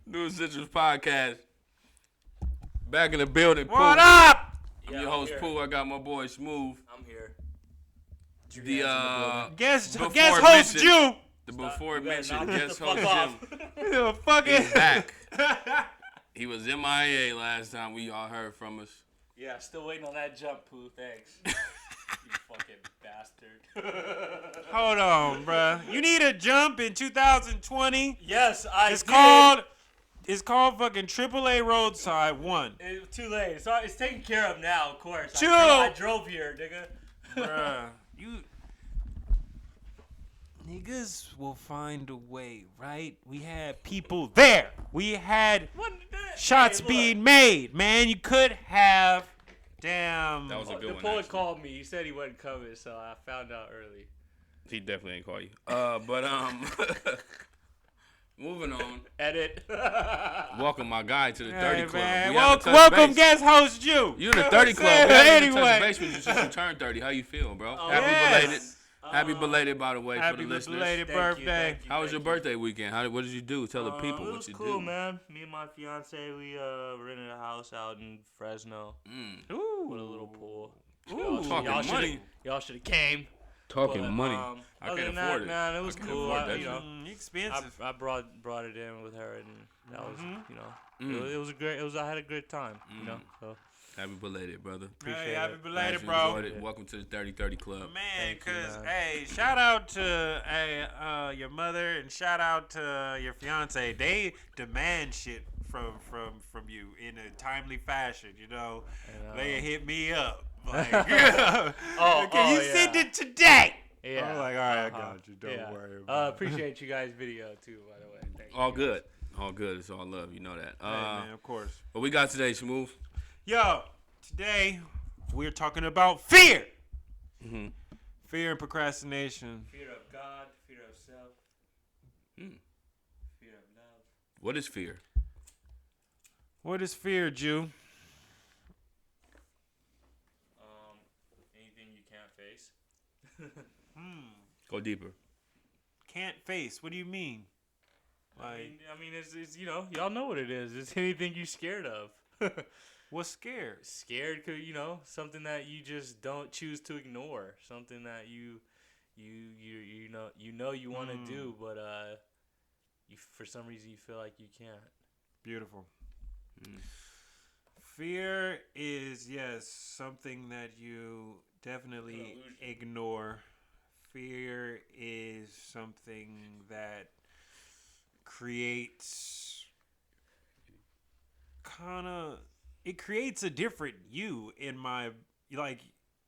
New Citrus Podcast. Back in the building. What Pooh. up? I'm your host, Pooh. I got my boy Smooth. I'm here. Guest before host mentioned- Jew. The before You better mentioned knock guest the host fuck off. Jim Fucking is back. He was MIA last time we all heard from us. Yeah, still waiting on that jump, Pooh. Thanks. You fucking bastard. Hold on, bruh. You need a jump in 2020. Yes, I It's did. called fucking AAA Roadside 1. It's too late. It's taken care of now, of course. Chill. I drove here, nigga. Bruh, you niggas will find a way, right? We had people there. We had shots Hey, look. being made, man. You could have. Damn. That was a good The one. poet actually. called me. He said he wasn't coming, so I found out early. He definitely ain't call you. Moving on. Edit. Welcome my guy to the 30 Hey, Club. man. We haven't touched Welcome, base. guest host Jew. You in the 30 Club. We haven't even touched Anyway. base with you since you turned 30. How you feel, bro? Oh, Happy yes. belated. Happy belated, by the way, for Happy the listeners. belated Thank you, birthday. thank you, How was your thank you. birthday weekend? What did you do? Tell the people It what was you cool, do. man. Me and my fiance, we rented a house out in Fresno Ooh. with a little pool. Ooh. Talking money. Y'all should have came. Talking But, money. Other can't than afford it. Man, it was I can't cool. afford that You know, Expensive. I brought it in with her, and that was, you know, Mm. it was a great. I had a great time. You know, so Happy belated, brother. Hey, happy it. belated, Glad you bro. enjoyed it. Welcome to the 30 Club. Man, Thank you, cause man. hey, shout out to your mother and shout out to your fiance. They demand shit from you in a timely fashion. You know, And, they hit me up like, Oh, can you yeah. send it today? yeah. I'm like, all right, I Uh-huh. got you. Don't Yeah. worry. About it. Appreciate you guys' video too, by the way. Thank All you. good. All good. It's all love. You know that. Hey, man, of course. What we got today, Smooth? Yo, today we're talking about fear. Mm-hmm. Fear and procrastination. Fear of God, fear of self, Hmm. fear of love. What is fear? What is fear, Jew? Anything you can't face. Go deeper. Can't face. What do you mean? Like, I mean, it's you know, y'all know what it is. It's anything you scared of. what's scared? Scared, cause you know something that you just don't choose to ignore. Something that you know you want to do, but you for some reason you feel like you can't. Beautiful. Mm. Fear is, yes, something that you definitely ignore. Fear is something that creates it creates a different you in my, like,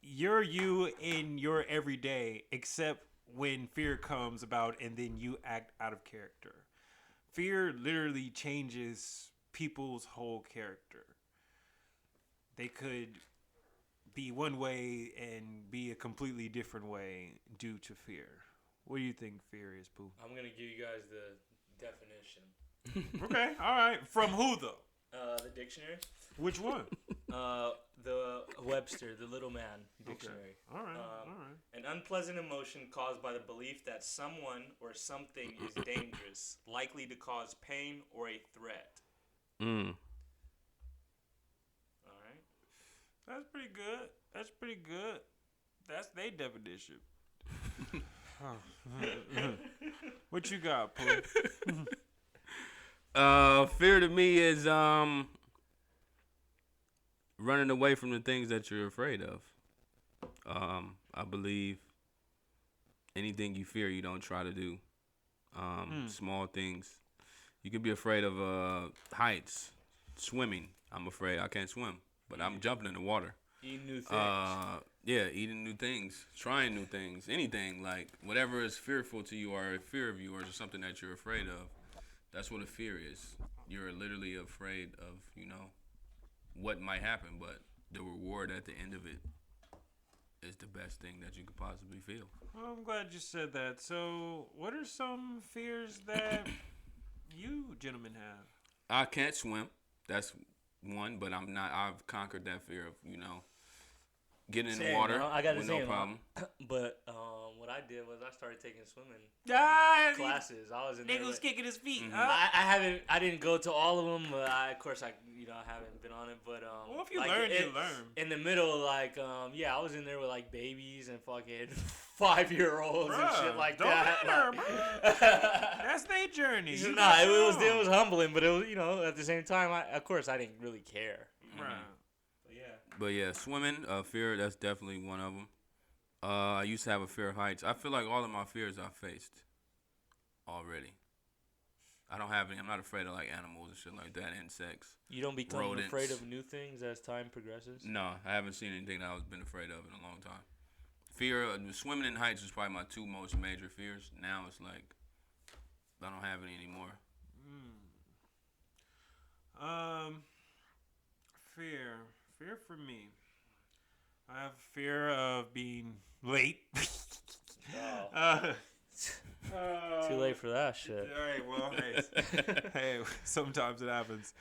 you're you in your everyday, except when fear comes about and then you act out of character. Fear literally changes people's whole character. They could be one way and be a completely different way due to fear. What do you think fear is, Pooh? I'm gonna give you guys the definition. Okay, all right. From who, though? The dictionary. Which one? The Webster, the Little Man Dictionary. All right, all right. An unpleasant emotion caused by the belief that someone or something is dangerous, likely to cause pain or a threat. Mm. All right. That's pretty good. That's pretty good. That's their definition. What you got, Pooh? Fear to me is running away from the things that you're afraid of. I believe anything you fear, you don't try to do. Small things. You could be afraid of heights, swimming. I'm afraid I can't swim, but I'm jumping in the water. Eating new things. Yeah, eating new things, trying new things, anything, like whatever is fearful to you or a fear of you or just something that you're afraid of. That's what a fear is. You're literally afraid of, you know, what might happen, but the reward at the end of it is the best thing that you could possibly feel. Well, I'm glad you said that. So, what are some fears that you gentlemen have? I can't swim. That's one, but I've conquered that fear of, you know, Getting in the Same, water bro. I got the with no same. problem. But what I did was I started taking swimming Ah, classes. I was in there. nigga was With, kicking his feet. Mhm. Huh? I didn't go to all of them, but of course I haven't been on it. But Well, if you like, learn, you learn. In the middle, like yeah, I was in there with like babies and fucking 5-year-olds and shit Bruh, like don't that. matter, like- That's their journey. You Nah, got your it own. was humbling, but it was at the same time, of course I didn't really care. Bruh. But yeah. But yeah, swimming, fear, that's definitely one of them. I used to have a fear of heights. I feel like all of my fears I faced already. I don't have any. I'm not afraid of like animals and shit like that, insects. You don't become Rodents. afraid of new things as time progresses? No, I haven't seen anything that I've been afraid of in a long time. Fear of swimming in heights was probably my two most major fears. Now it's like I don't have any anymore. Fear for me. I have fear of being late. Too late for that shit. All right, well, hey, sometimes it happens.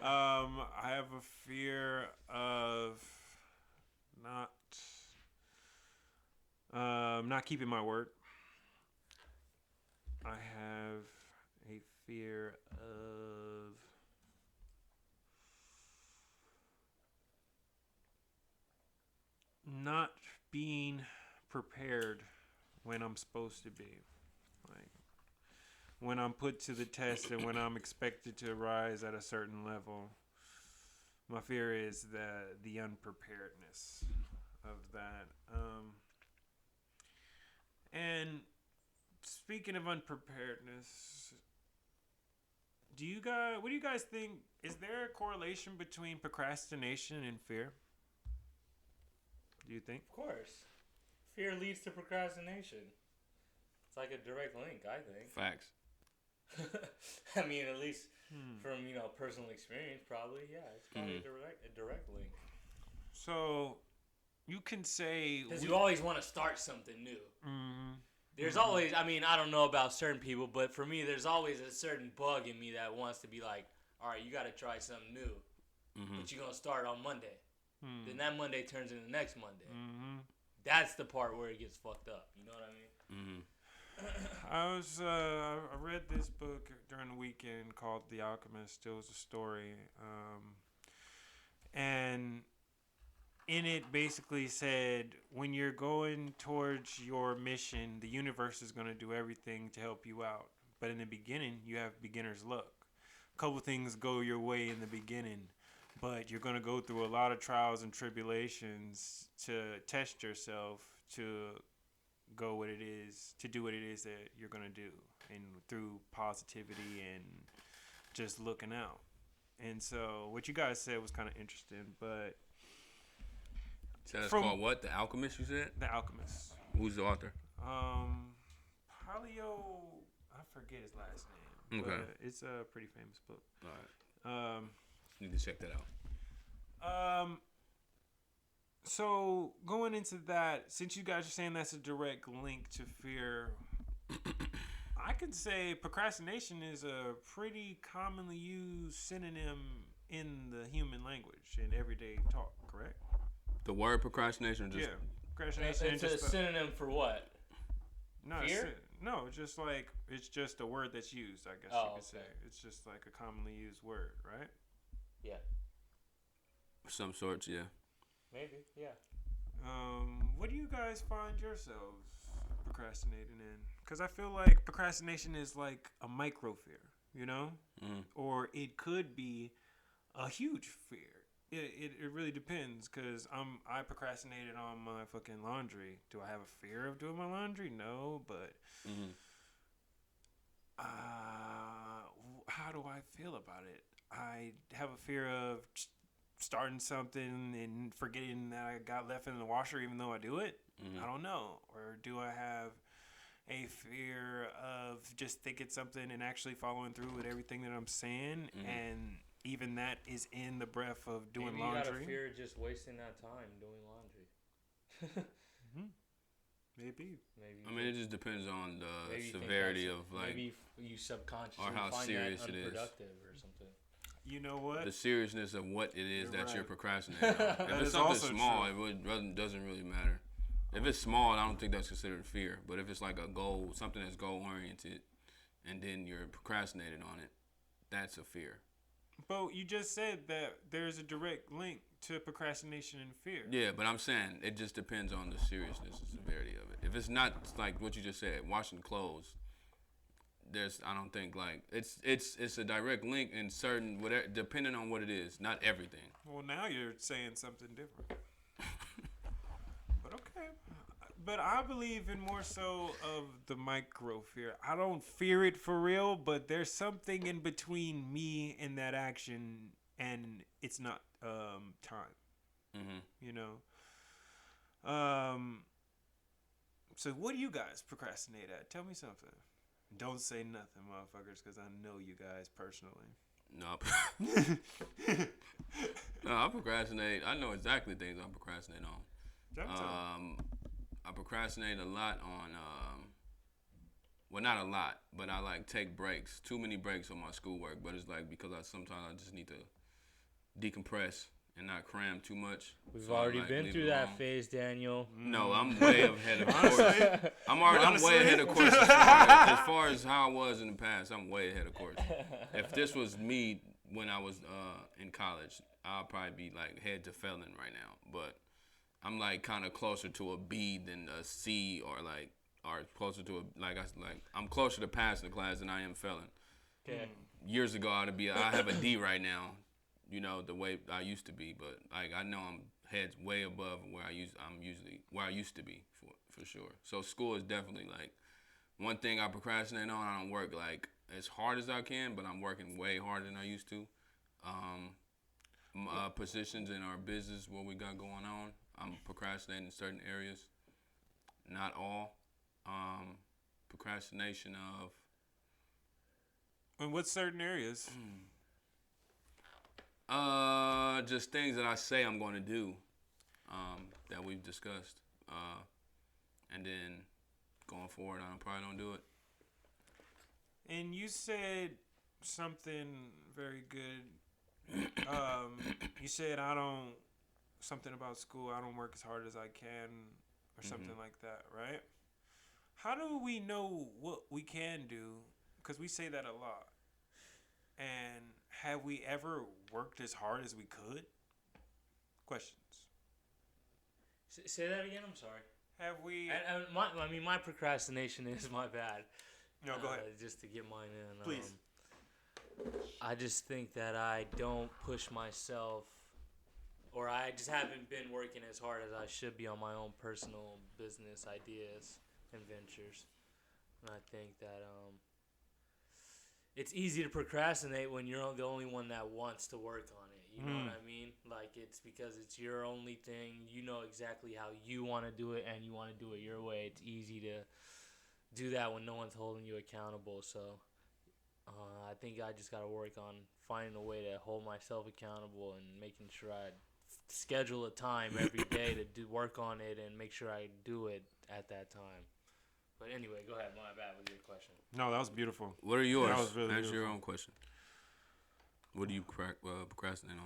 I have a fear of not keeping my word. I have a fear of not being prepared when I'm supposed to be. Like when I'm put to the test and when I'm expected to rise at a certain level. My fear is the unpreparedness of that. And speaking of unpreparedness, what do you guys think? Is there a correlation between procrastination and fear? Do you think? Of course. Fear leads to procrastination. It's like a direct link, I think. Facts. I mean, at least from, personal experience, probably, yeah. It's probably a direct link. So, you can say... Because you always want to start something new. Mm-hmm. There's always, I mean, I don't know about certain people, but for me, there's always a certain bug in me that wants to be like, all right, you got to try something new. But you're going to start on Monday. Then that Monday turns into next Monday. That's the part where it gets fucked up. You know what I mean? I read this book during the weekend called The Alchemist. It was a story. And in it basically said, when you're going towards your mission, the universe is going to do everything to help you out. But in the beginning, you have beginner's luck. A couple things go your way in the beginning, but you're going to go through a lot of trials and tribulations to test yourself to do what it is that you're going to do, and through positivity and just looking out. And so what you guys said was kind of interesting, but So that's called what? The Alchemist, you said? The Alchemist. Who's the author? Paleo, I forget his last name. Okay. But it's a pretty famous book. All right. Need to check that out. So going into that, since you guys are saying that's a direct link to fear, I could say procrastination is a pretty commonly used synonym in the human language in everyday talk, correct? The word procrastination, just procrastination. It's a synonym for what? Fear? No, just like it's just a word that's used. I guess you could say it's just like a commonly used word, right? Yeah. Some sorts, yeah. Maybe, yeah. What do you guys find yourselves procrastinating in? Because I feel like procrastination is like a micro fear, or it could be a huge fear. It really depends, because I procrastinated on my fucking laundry. Do I have a fear of doing my laundry? No, but how do I feel about it? I have a fear of starting something and forgetting that I got left in the washer even though I do it. I don't know. Or do I have a fear of just thinking something and actually following through with everything that I'm saying, and even that is in the breath of doing Maybe laundry. You got a fear of just wasting that time doing laundry. Maybe. I mean, it just depends on the maybe severity of like. Maybe you subconsciously or how find serious that it is. unproductive or something. You know what? the seriousness of what it is You're that you're right. procrastinating on. If That it's is something also small, true. doesn't really matter. If it's small, I don't think that's considered fear. But if it's like a goal, something that's goal oriented, and then you're procrastinating on it, that's a fear. But you just said that there's a direct link to procrastination and fear. Yeah, but I'm saying it just depends on the seriousness and severity of it. If it's not like what you just said, washing clothes, I don't think like it's a direct link in certain whatever depending on what it is, not everything. Well, now you're saying something different. But okay. But I believe in more so of the micro fear. I don't fear it for real, but there's something in between me and that action, and it's not time. Mm-hmm. You know. So what do you guys procrastinate at? Tell me something. Don't say nothing, motherfuckers, because I know you guys personally. No, no, I procrastinate. I know exactly things I procrastinate on. I procrastinate a lot on. Well, not a lot, but I like take breaks. Too many breaks on my schoolwork, but it's like because sometimes I just need to decompress and not cram too much. We've So I, already like, been leave through it that alone. phase, Daniel. No, I'm way ahead of course. Honestly, I'm Honestly? way ahead of course as far as how I was in the past. I'm way ahead of course. If this was me when I was in college, I'll probably be like head to felon right now. But I'm like kind of closer to a B than a C, or closer to I'm closer to passing the class than I am felon. Okay. Years ago, I have a D right now. You know, the way I used to be, but like I know I'm heads way above where I used to be for sure. So school is definitely like one thing I procrastinate on. I don't work like as hard as I can, but I'm working way harder than I used to. Positions in our business, what we got going on, I'm procrastinating in certain areas. Not all. Procrastination of in what certain areas? just things that I say I'm going to do, that we've discussed, and then going forward, I probably don't do it. And you said something very good. You said something about school. I don't work as hard as I can, or something like that, right? How do we know what we can do? Because we say that a lot. And have we ever worked as hard as we could? Questions. Say that again. I'm sorry. Have we? My procrastination is my bad. No, go ahead. Just to get mine in. Please. I just think that I don't push myself, or I just haven't been working as hard as I should be on my own personal business ideas and ventures. And I think that it's easy to procrastinate when you're the only one that wants to work on it. You know what I mean? Like, it's because it's your only thing. You know exactly how you want to do it, and you want to do it your way. It's easy to do that when no one's holding you accountable. So I think I just got to work on finding a way to hold myself accountable and making sure I schedule a time every day to work on it and make sure I do it at that time. But anyway, go ahead. My bad with your question. No, that was beautiful. What are yours? That was really Answer beautiful. your own question. What do you procrastinate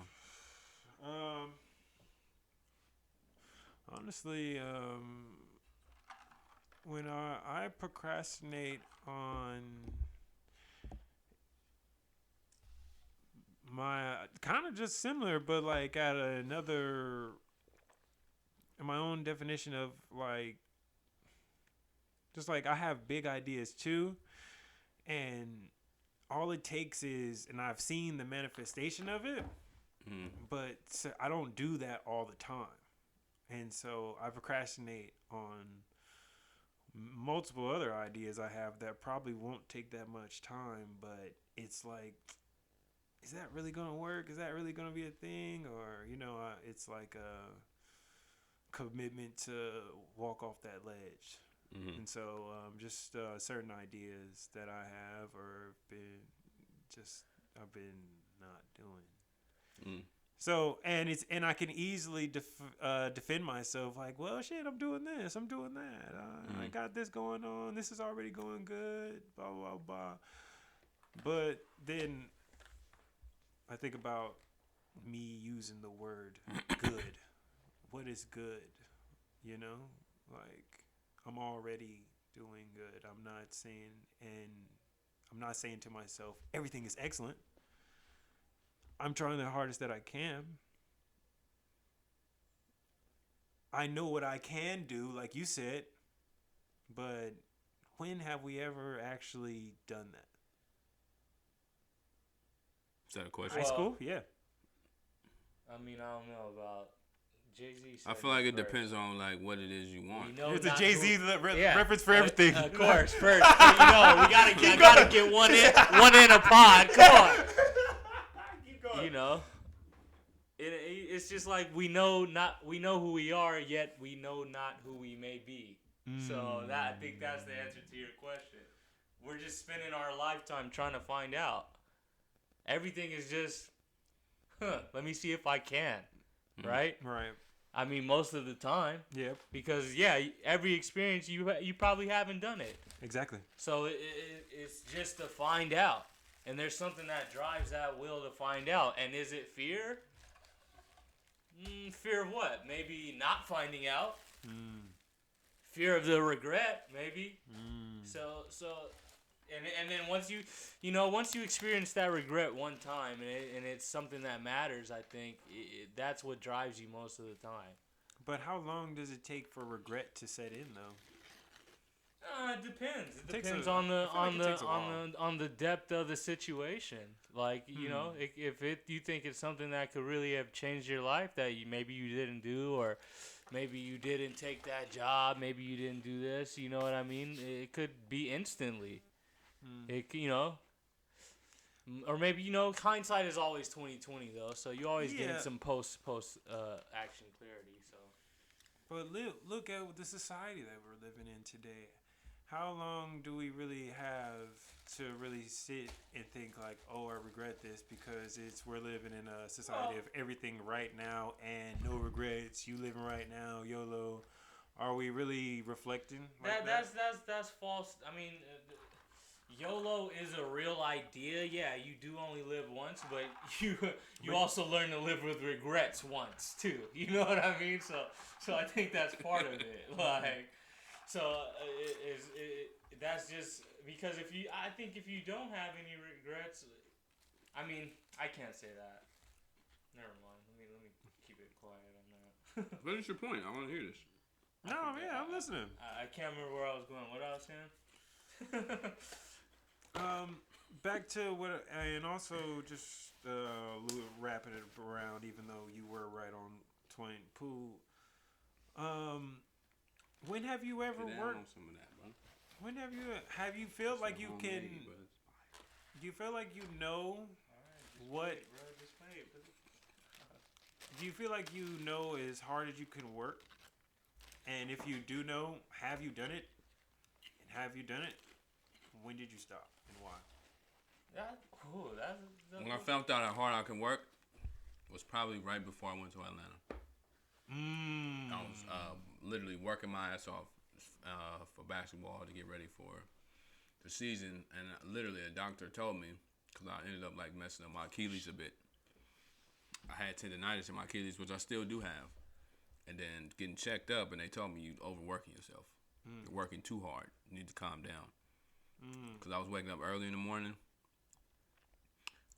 on? Honestly, when I procrastinate on my kind of just similar, but like at another, my own definition of like, just like I have big ideas too, and all it takes is, and I've seen the manifestation of it, but I don't do that all the time. And so I procrastinate on multiple other ideas I have that probably won't take that much time, but it's like, is that really going to work? Is that really going to be a thing? Or, it's like a commitment to walk off that ledge. And so just certain ideas that I have or I've been not doing. So, and I can easily defend myself like, well, shit, I'm doing this, I'm doing that. I got this going on. This is already going good, blah, blah, blah. But then I think about me using the word good. What is good? You know, like I'm already doing good. I'm not saying to myself everything is excellent. I'm trying the hardest that I can. I know what I can do, like you said, but when have we ever actually done that? Is that a question? High school? Yeah. I mean, I don't know about Jay-Z. I feel like it depends on like what it is you want. Here's a Jay-Z reference for everything. Of course, first, we gotta get one in a pod. Come on. Keep going. You know, it's just like we know who we are, yet we know not who we may be. So I think that's the answer to your question. We're just spending our lifetime trying to find out. Everything is just, let me see if I can, right? Right. I mean, most of the time. Yep. Because every experience you probably haven't done it. Exactly. So it's just to find out, and there's something that drives that will to find out. And is it fear? Fear of what? Maybe not finding out. Fear of the regret, maybe. So and then once you experience that regret one time, and it's something that matters, I think that's what drives you most of the time. But how long does it take for regret to set in, though? It depends. It depends on the depth of the situation. Like you know, if you think it's something that could really have changed your life that maybe you didn't do, or maybe you didn't take that job, maybe you didn't do this. You know what I mean? It could be instantly. It or maybe hindsight is always 20/20 though, so you always get some post action clarity. So, but look at the society that we're living in today. How long do we really have to really sit and think like, oh, I regret this, because we're living in a society of everything right now and no regrets. You living right now, YOLO. Are we really reflecting like that? That's false. I mean, YOLO is a real idea. Yeah, you do only live once, but you also learn to live with regrets once too. You know what I mean? So I think that's part of it. Like, so that's just because I think if you don't have any regrets, I mean, I can't say that. Never mind. Let me keep it quiet on that. What is your point? I want to hear this. No, yeah, I'm listening. I can't remember where I was going. What I was saying? Back to what, and also just wrapping it around, even though you were right on point. Pooh. When have you ever worked? Some of that, bro. When have you felt like you can? Do you feel like you know what? Do you feel like you know as hard as you can work? And if you do know, have you done it? And have you done it? When did you stop and why? When I found out how hard I can work, was probably right before I went to Atlanta. I was literally working my ass off for basketball to get ready for the season, and literally a doctor told me, because I ended up like messing up my Achilles a bit. I had tendonitis in my Achilles, which I still do have, and then getting checked up, and they told me you're overworking yourself. You're working too hard. You need to calm down. Because I was waking up early in the morning,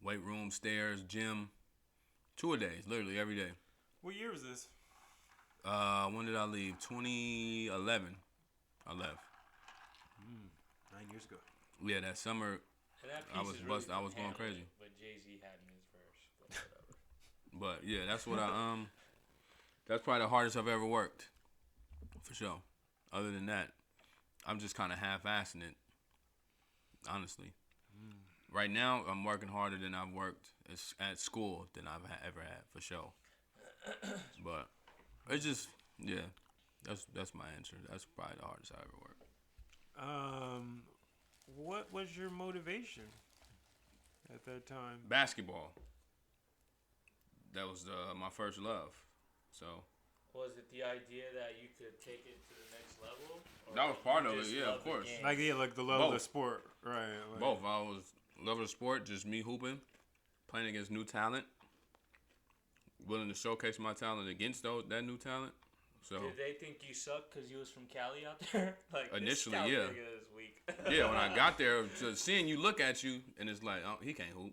weight room, stairs, gym, 2 a days, literally every day. What year was this? When did I leave? 2011. I left. 9 years ago. Yeah, that summer I was really I was going crazy. But Jay-Z had in his verse. But yeah, that's what that's probably the hardest I've ever worked, for sure. Other than that, I'm just kind of half-assing it, honestly. Right now, I'm working harder than I've worked at school than I've ever had, for sure. But it's just, yeah, that's my answer. That's probably the hardest I ever worked. What was your motivation at that time? Basketball. That was my first love. So. Was it the idea that you could take it to the next level? That was part of it, yeah, of course. Like the love of the sport, right? Like, both. I was love of the sport, just me hooping, playing against new talent, willing to showcase my talent against that new talent. So did they think you suck because you was from Cali out there? Like initially, this Cali yeah. nigga is weak. Yeah, when I got there, just seeing you look at you, and it's like, oh, he can't hoop.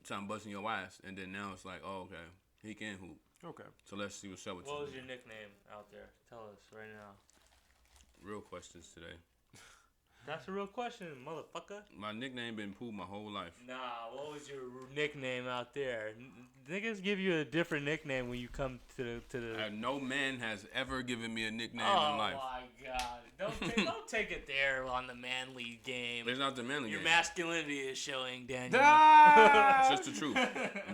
So I'm busting your ass, and then now it's like, oh, okay, he can hoop. Okay. So let's see what's up with you. What was your nickname out there? Tell us right now. Real questions today. That's a real question, motherfucker. My nickname been Pooh my whole life. Nah, what was your nickname out there? Niggas give you a different nickname when you come to the. No man has ever given me a nickname Oh in life. my god! Don't take it there on the manly game. It's not the manly Your game. masculinity is showing, Daniel. It's just the truth.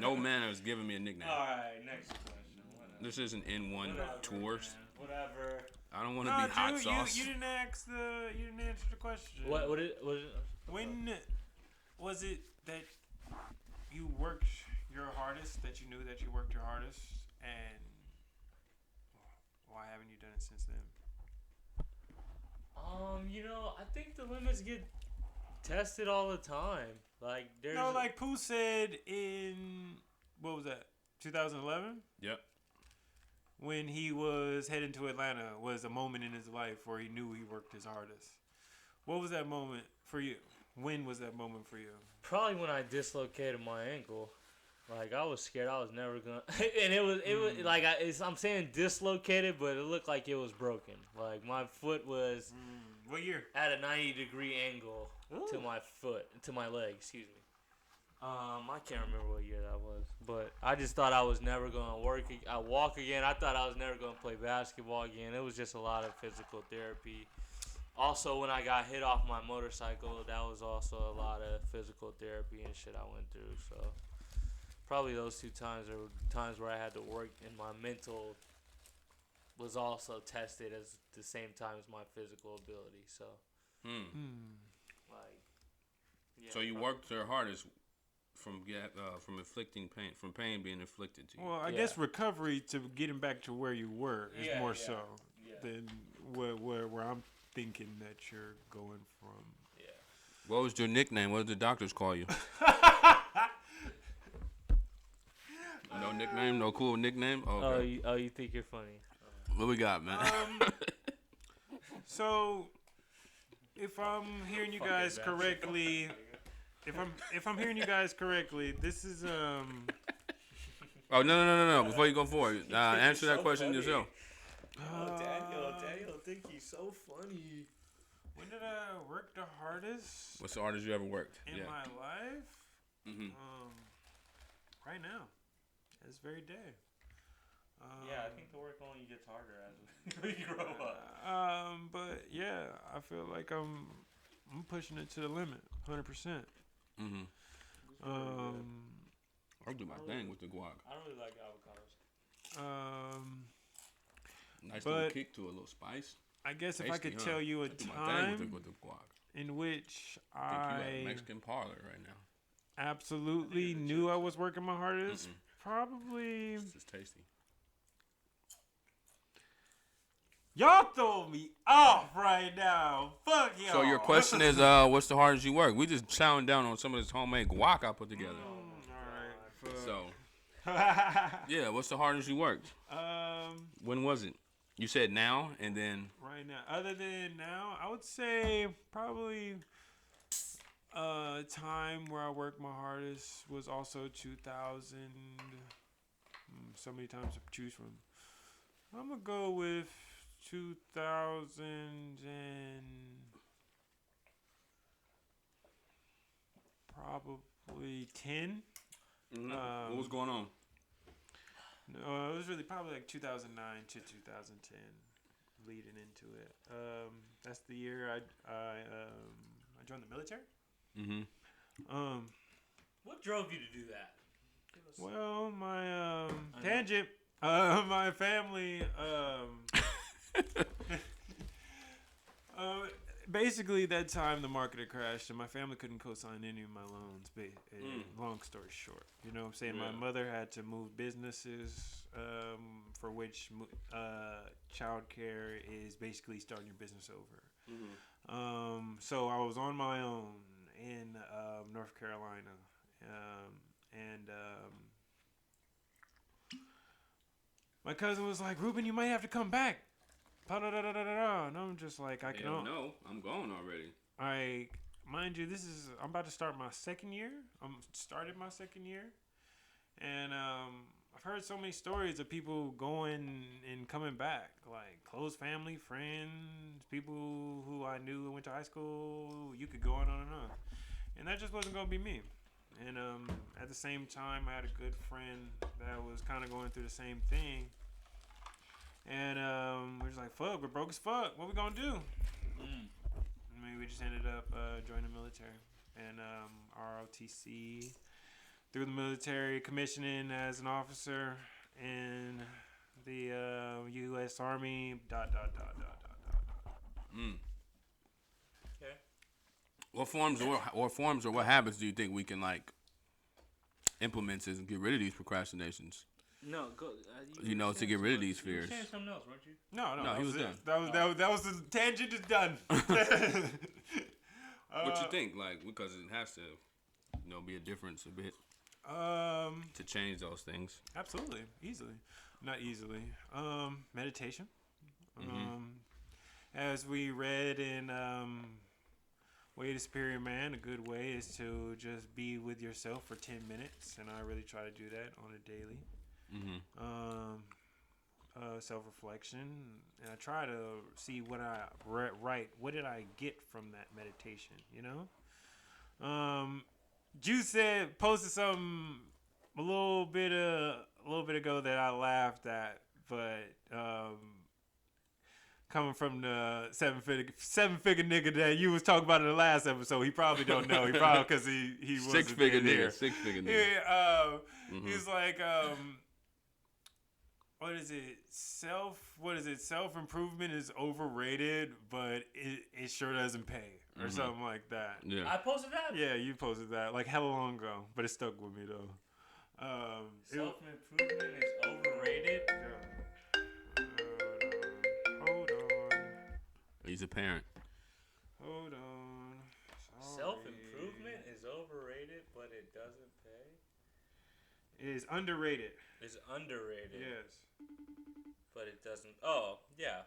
No man has given me a nickname. All right, next question. Whatever. This isn't N1 tours. Man. Whatever. I don't want to be hot sauce. You didn't answer the question. What is it? When was it that you worked your hardest? That you knew that you worked your hardest, and why haven't you done it since then? I think the limits get tested all the time. Like there's like Pooh said in what was that? 2011. Yep. When he was heading to Atlanta was a moment in his life where he knew he worked his hardest. What was that moment for you? When was that moment for you? probably when I dislocated my ankle. Like I was scared I was never gonna, and it was like I'm saying dislocated, but it looked like it was broken. Like my foot was What year? at a 90-degree angle to my foot, to my leg. Excuse me. I can't remember what year that was, but I just thought I was never gonna walk again. I thought I was never gonna play basketball again. It was just a lot of physical therapy. Also, when I got hit off my motorcycle, that was also a lot of physical therapy and shit I went through. So probably those 2 times are times where I had to work, and my mental was also tested at the same time as my physical ability. So, like, yeah. So you worked your hardest from inflicting pain, from pain being inflicted to you. Well, I guess recovery to getting back to where you were is more so than where I'm thinking that you're going from. Yeah. What was your nickname? What did the doctors call you? No nickname, no cool nickname. Okay. Oh, you think you're funny? What we got, man? So, if I'm hearing you guys correctly, if I'm hearing you guys correctly, this is Oh no! Before you go forward, answer that question yourself. Daniel think he's so funny. When did I work the hardest What's the hardest you ever worked? in my life? Mm-hmm. Right now, this very day. Yeah, I think the work only gets harder as you grow up. But yeah, I feel like I'm pushing it to the limit, 100%. Mm-hmm. I'll do my thing with the guac. I don't really like avocados. Nice but little kick to a little spice. I guess if I Tasty, could huh? tell you a I do my thing time with the guac. in which I think you at a I Mexican parlor right now. absolutely knew I was working my hardest, probably. It's just tasty. Y'all throw me off right now. Fuck y'all. So your question is, what's the hardest you work? We just chowing down on some of this homemade guac I put together. All right. So, yeah, what's the hardest you worked? When was it? You said now, and then Right now, other than now, I would say probably time where I worked my hardest was also 2000. So many times to choose from. I'm gonna go with 2000 and probably 10. what was going on? No, it was really probably like 2009 to 2010, leading into it. That's the year I joined the military. Mm-hmm. What drove you to do that? Well, my tangent. My family. Basically, that time the market had crashed, and my family couldn't co-sign any of my loans. Long story short, you know what I'm saying? Yeah. My mother had to move businesses, for which childcare is basically starting your business over. So I was on my own in North Carolina, my cousin was like, Ruben, you might have to come back. And I'm just like, I Hell can. no, I'm gone already. Mind you, I'm about to start my second year. I'm started my second year, and I've heard so many stories of people going and coming back, like close family, friends, people who I knew and went to high school. You could go on and on, and that just wasn't gonna be me. And at the same time, I had a good friend that was kind of going through the same thing, and we're just like, "Fuck, we're broke as fuck. What we gonna do?" I mean, we just ended up joining the military and ROTC through the military, commissioning as an officer in the U.S. Army. ... Okay. What forms or what habits do you think we can like implement to get rid of these procrastinations? No, go. To get rid of these fears. You were saying something else, weren't you? No, he was it. done. That was the tangent is done. What you think? Like, because it has to, be a difference a bit to change those things. Absolutely, not easily. Meditation. As we read in Way to Superior Man, a good way is to just be with yourself for 10 minutes, and I really try to do that on a daily. Self-reflection, and I try to see what I write. What did I get from that meditation? Juice posted something a little bit ago that I laughed at, but coming from the seven figure nigga that you was talking about in the last episode, he probably don't know. He probably because he was 6 figure nigga. 6 figure nigga. Yeah, he's like what is it? Self-improvement is overrated, but it sure doesn't pay. Or something like that. Yeah. I posted that? Yeah, you posted that like hella long ago, but it stuck with me though. Self-improvement is overrated? Hold on. He's a parent. Hold on. Sorry. Self-improvement is overrated, but it doesn't pay? It is underrated. It's underrated. Yes. But it doesn't. Oh, yeah.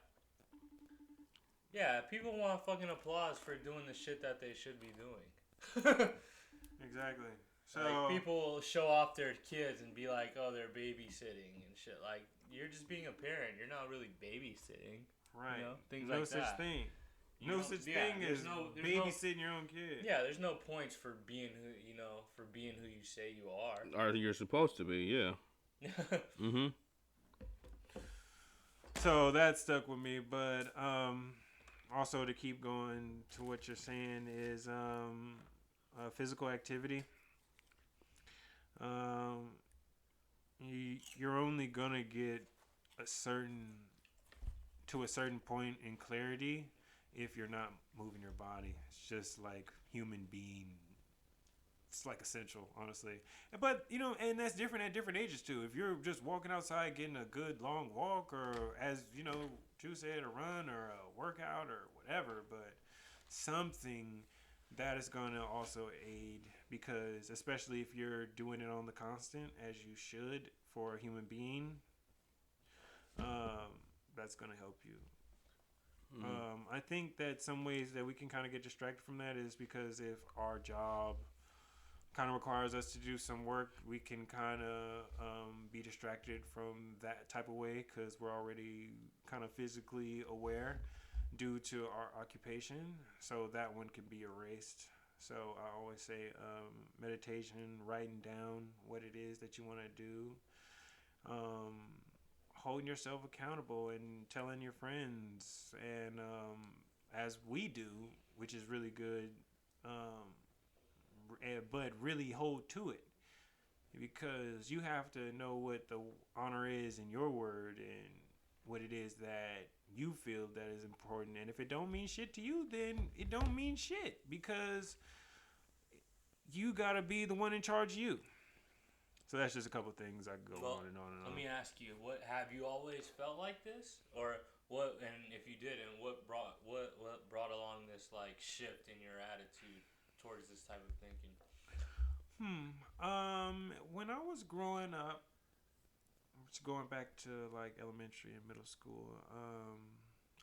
Yeah, people want fucking applause for doing the shit that they should be doing. Exactly. So like, people show off their kids and be like, oh, they're babysitting and shit. Like, you're just being a parent. You're not really babysitting. right. Things no like such that. thing. You No know, such yeah, thing there's as no- babysitting your own kid. Yeah, there's no points for being who you say you are. Or you're supposed to be, yeah. So that stuck with me, but also to keep going to what you're saying is physical activity. You're only gonna get to a certain point in clarity if you're not moving your body. It's just like human being. It's like essential, honestly. But, and that's different at different ages, too. If you're just walking outside, getting a good long walk, or as, Drew said, a run or a workout or whatever, but something that is going to also aid, because especially if you're doing it on the constant, as you should for a human being, that's going to help you. I think that some ways that we can kind of get distracted from that is because if our job kind of requires us to do some work, we can kind of be distracted from that type of way because we're already kind of physically aware due to our occupation. So that one can be erased. So I always say meditation, writing down what it is that you want to do, holding yourself accountable and telling your friends, and as we do, which is really good, but really hold to it, because you have to know what the honor is in your word and what it is that you feel that is important. And if it don't mean shit to you, then it don't mean shit, because you gotta be the one in charge of you. So that's just a couple things I could go on and on and on. Let me ask you, what have you always felt like this, or what? And if you didn't, what brought along this like shift in your attitude towards this type of thinking? When I was growing up, Just going back to like elementary and middle school.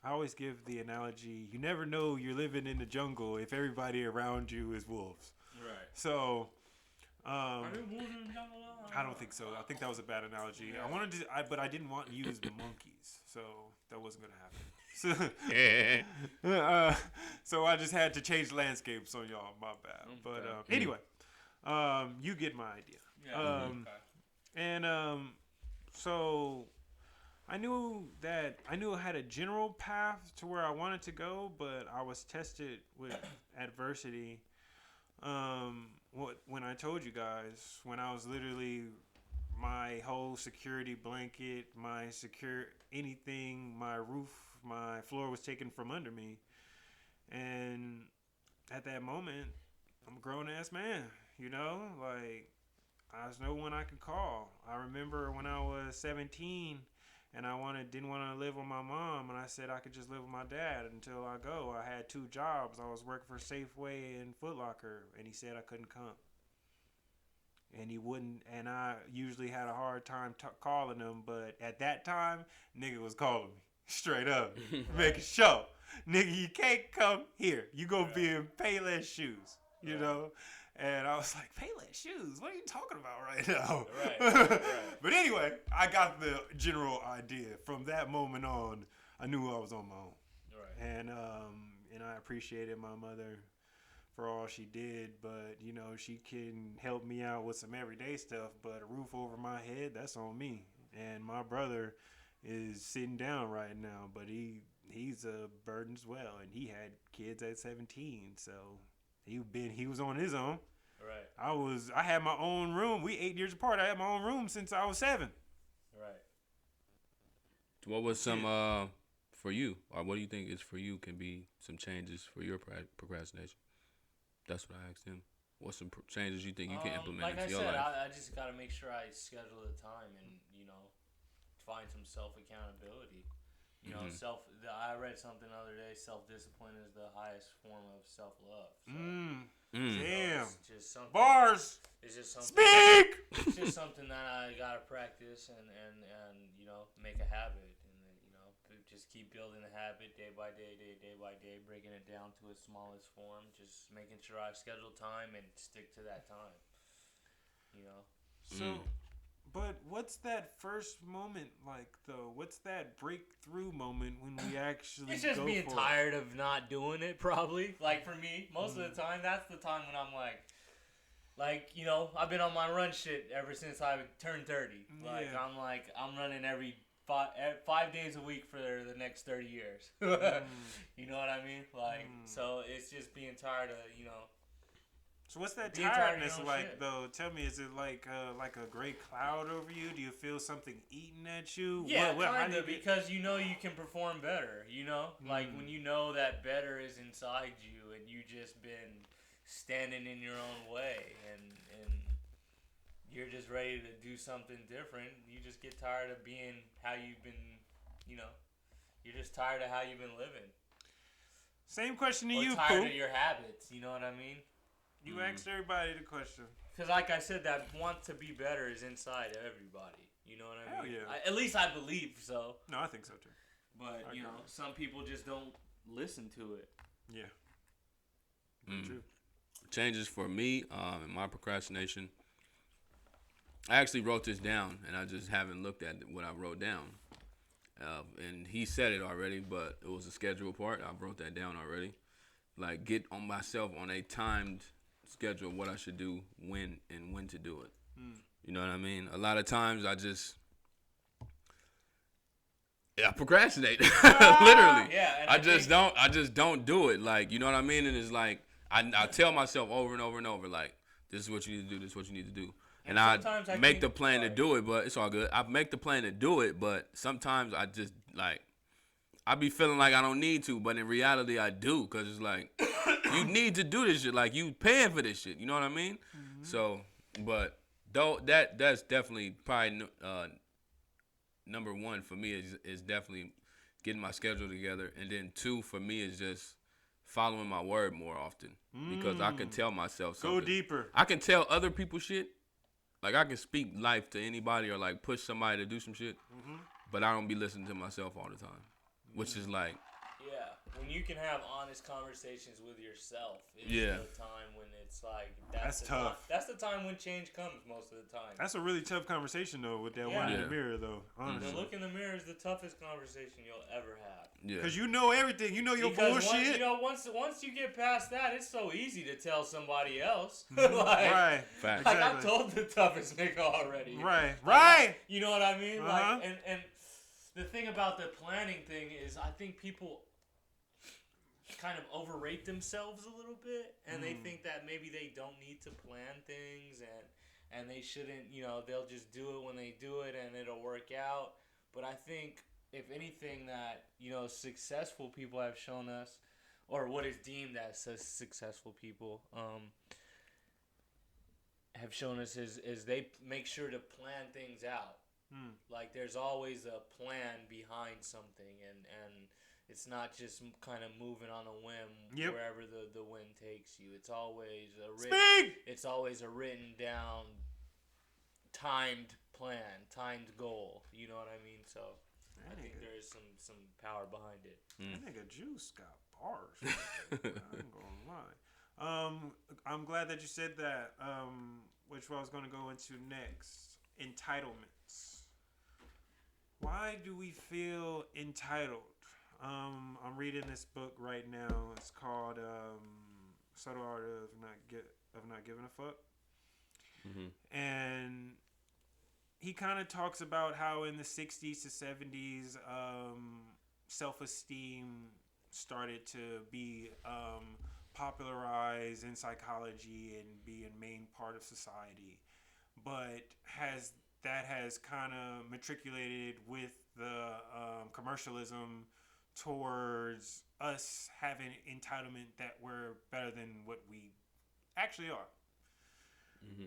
I always give the analogy: you never know you're living in the jungle if everybody around you is wolves. Right. So, Are there wolves in the jungle? I don't think so. I think that was a bad analogy. I wanted to, but I didn't want to use monkeys, so that wasn't gonna happen. So I just had to change landscapes on y'all. My bad. Okay. But anyway, you get my idea. Yeah. And so I knew I had a general path to where I wanted to go, but I was tested with adversity. When I told you guys, when I was literally my whole security blanket, my anything, my roof, my floor was taken from under me. And at that moment, I'm a grown ass man, like I was no one I could call. I remember when I was 17 and I didn't want to live with my mom, and I said I could just live with my dad until I go. I had 2 jobs. I was working for Safeway and Foot Locker, and he said I couldn't come. And he wouldn't, and I usually had a hard time calling him, but at that time, nigga was calling me straight up, making sure, nigga, you can't come here. You gonna be in Payless shoes, you know? And I was like, Payless shoes? What are you talking about right now? Right. But anyway, I got the general idea. From that moment on, I knew I was on my own. Right. And I appreciated my mother for all she did, but she can help me out with some everyday stuff, but a roof over my head, that's on me. And my brother is sitting down right now, but he's a burden as well, and he had kids at 17, so he was on his own. Right. I had my own room. We 8 years apart. I had my own room since I was 7. Right. What was some for you, or what do you think is for you can be some changes for your procrastination? That's what I asked him. What's some changes you think you can implement into your life? Like I said, I just got to make sure I schedule the time and, find some self-accountability. I read something the other day, self-discipline is the highest form of self-love. So, Damn. It's just something, Bars. It's just something. Speak. It's just something that I got to practice and make a habit. Just keep building the habit day by day, breaking it down to its smallest form. Just making sure I schedule time and stick to that time. So, but what's that first moment like, though? What's that breakthrough moment when we actually It's just go being for tired of not doing it, probably. Like, for me, most of the time, that's the time when I'm like, I've been on my run shit ever since I turned 30. Like, yeah. I'm running every 5 days a week for the next 30 years. You know what I mean? So it's just being tired of, So what's that tiredness like, though? Tell me, is it like a gray cloud over you? Do you feel something eating at you? Yeah, kind of, because you can perform better, Like, when you know that better is inside you and you just been standing in your own way and you're just ready to do something different. You just get tired of being how you've been, you're just tired of how you've been living. Same question to or you, tired Pooh. of your habits, you know what I mean? You asked everybody the question. Because like I said, that want to be better is inside everybody. You know what I mean? Hell yeah. At least I believe so. No, I think so, too. But, some people just don't listen to it. Yeah. True. Changes for me in my procrastination. I actually wrote this down, and I just haven't looked at what I wrote down. And he said it already, but it was a schedule part. I wrote that down already. Like, get on myself on a timed schedule what I should do, when to do it. You know what I mean? A lot of times I procrastinate. Literally. Yeah. And I just don't do it. Like, you know what I mean? And it's like I tell myself over and over and over, like, this is what you need to do, this is what you need to do. And I make the plan to do it, but it's all good. I make the plan to do it, but sometimes I just, like, I be feeling like I don't need to, but in reality I do, because it's like, you need to do this shit. Like, you paying for this shit. You know what I mean? Mm-hmm. So, but though that's definitely probably number one for me is definitely getting my schedule together. And then 2 for me is just following my word more often, because I can tell myself something. Go deeper. I can tell other people shit, Like I can speak life to anybody or like push somebody to do some shit, but I don't be listening to myself all the time, which is like. Yeah, when you can have honest conversations with yourself is Yeah. the time when it's like That's the tough. That's the time when change comes most of the time. That's a really tough conversation though with that Yeah. one in the Yeah. mirror though. Honestly, The look in the mirror is the toughest conversation you'll ever have. Yeah. because you know everything. You know your Because bullshit. once you get past that, it's so easy to tell somebody else. Right. Fact. Like I've Exactly. told the toughest nigga already. Right. Like, Right. You know what I mean? Uh-huh. Like and the thing about the planning thing is I think people kind of overrate themselves a little bit and they think that maybe they don't need to plan things and they shouldn't, they'll just do it when they do it and it'll work out. But I think if anything that, successful people have shown us, or what is deemed as successful people, have shown us is they make sure to plan things out. Like there's always a plan behind something and it's not just kind of moving on a whim wherever the wind takes you. It's always a written down, timed plan, timed goal. You know what I mean? So I think there is some power behind it. That nigga Juice got bars. I ain't gonna lie. I'm glad that you said that. Which I was gonna go into next. Entitlements. Why do we feel entitled? I'm reading this book right now. It's called Subtle Art of Not Giving a Fuck. And he kind of talks about how in the 60s to 70s, self-esteem started to be popularized in psychology and be a main part of society, but has kind of matriculated with the commercialism towards us having entitlement that we're better than what we actually are.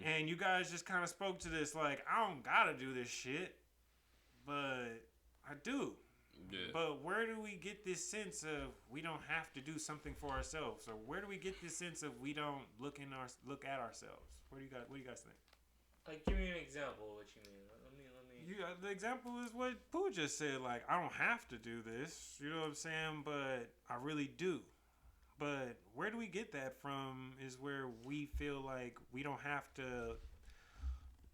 And you guys just kind of spoke to this like, I don't gotta do this shit, but I do. Yeah. But where do we get this sense of we don't have to do something for ourselves? Or where do we get this sense of we don't look at ourselves? What do you guys think? Like, give me an example of what you mean. Let me. The example is what Pooh just said. Like, I don't have to do this. You know what I'm saying? But I really do. But where do we get that from is where we feel like we don't have to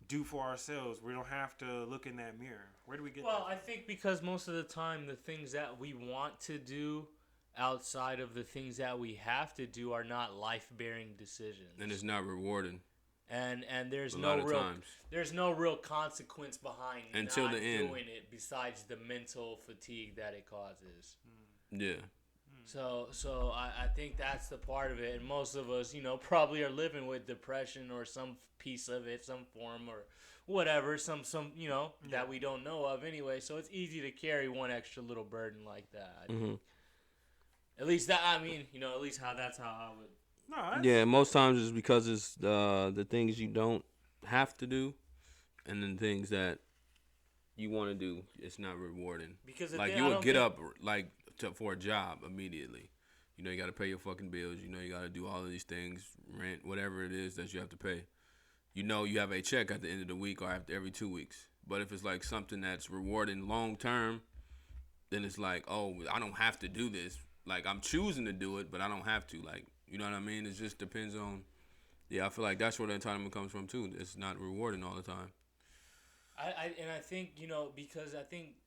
do for ourselves. We don't have to look in that mirror. Where do we get that from? I think because most of the time the things that we want to do outside of the things that we have to do are not life-bearing decisions. And it's not rewarding. And there's a no lot of real times. There's no real consequence behind Until not the end. doing it besides the mental fatigue that it causes. Yeah. So I think that's the part of it, and most of us, probably are living with depression or some piece of it, some form or whatever, some that we don't know of anyway. So it's easy to carry one extra little burden like that. I think. At least that's how I would. No, yeah, most times it's because it's the things you don't have to do, and then things that you want to do. It's not rewarding. Because like you would get up like for a job immediately. You got to pay your fucking bills. You got to do all of these things, rent, whatever it is that you have to pay. You have a check at the end of the week or after every 2 weeks. But if it's like something that's rewarding long term, then it's like, oh, I don't have to do this. Like I'm choosing to do it, but I don't have to. Like. You know what I mean? It just depends on. Yeah, I feel like that's where the entitlement comes from too. It's not rewarding all the time. I think because I think